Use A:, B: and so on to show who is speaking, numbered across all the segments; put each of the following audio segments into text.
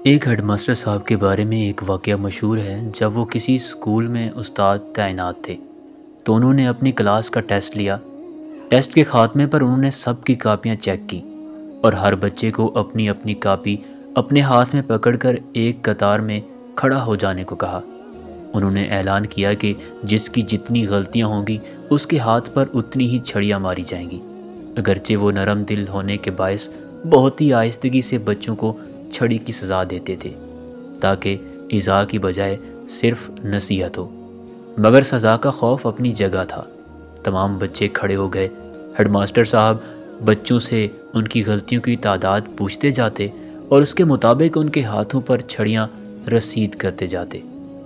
A: ایک head master صاحب کے بارے میں ایک واقعہ مشہور ہے۔ جب وہ کسی اسکول میں استاد تعینات تھے تو انہوں نے اپنی کلاس کا ٹیسٹ لیا۔ ٹیسٹ کے خاتمے پر انہوں نے سب کی کاپیاں چیک کی اور ہر بچے کو اپنی اپنی کاپی اپنے ہاتھ میں پکڑ کر ایک قطار میں کھڑا ہو جانے کو کہا۔ انہوں نے اعلان کیا کہ جس کی جتنی غلطیاں ہوں گی اس کے ہاتھ پر اتنی ہی چھڑیاں ماری جائیں گی۔ اگرچہ وہ نرم دل ہونے کے باعث بہت ہی آہستگی سے بچوں کو چھڑی کی سزا دیتے تھے تاکہ ایذا کی بجائے صرف نصیحت ہو، مگر سزا کا خوف اپنی جگہ تھا۔ تمام بچے کھڑے ہو گئے۔ ہیڈ ماسٹر صاحب بچوں سے ان کی غلطیوں کی تعداد پوچھتے جاتے اور اس کے مطابق ان کے ہاتھوں پر چھڑیاں رسید کرتے جاتے۔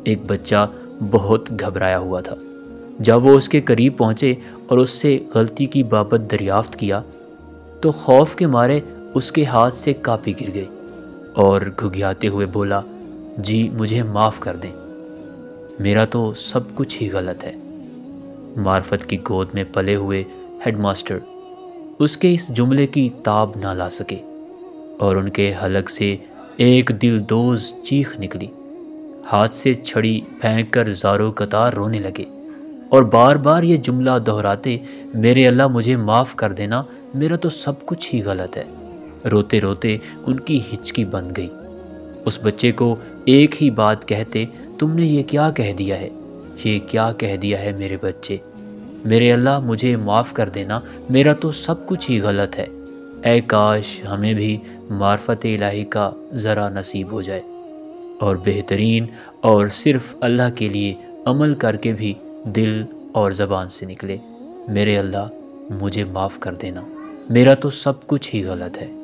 A: ایک بچہ بہت گھبرایا ہوا تھا۔ جب وہ اس کے قریب پہنچے اور اس سے غلطی کی بابت دریافت کیا تو خوف کے مارے اس کے ہاتھ سے کاپی گر گئی اور گھگیاتے ہوئے بولا، جی مجھے معاف کر دیں، میرا تو سب کچھ ہی غلط ہے۔ معرفت کی گود میں پلے ہوئے ہیڈ ماسٹر اس کے اس جملے کی تاب نہ لا سکے اور ان کے حلق سے ایک دل دوز چیخ نکلی۔ ہاتھ سے چھڑی پھینک کر زاروں قطار رونے لگے اور بار بار یہ جملہ دہراتے، میرے اللہ مجھے معاف کر دینا، میرا تو سب کچھ ہی غلط ہے۔ روتے روتے ان کی ہچکی بند گئی۔ اس بچے کو ایک ہی بات کہتے، تم نے یہ کیا کہہ دیا ہے، یہ کیا کہہ دیا ہے میرے بچے، میرے اللہ مجھے معاف کر دینا، میرا تو سب کچھ ہی غلط ہے۔ اے کاش ہمیں بھی معرفت الہی کا ذرا نصیب ہو جائے اور بہترین اور صرف اللہ کے لیے عمل کر کے بھی دل اور زبان سے نکلے، میرے اللہ مجھے معاف کر دینا، میرا تو سب کچھ ہی غلط ہے۔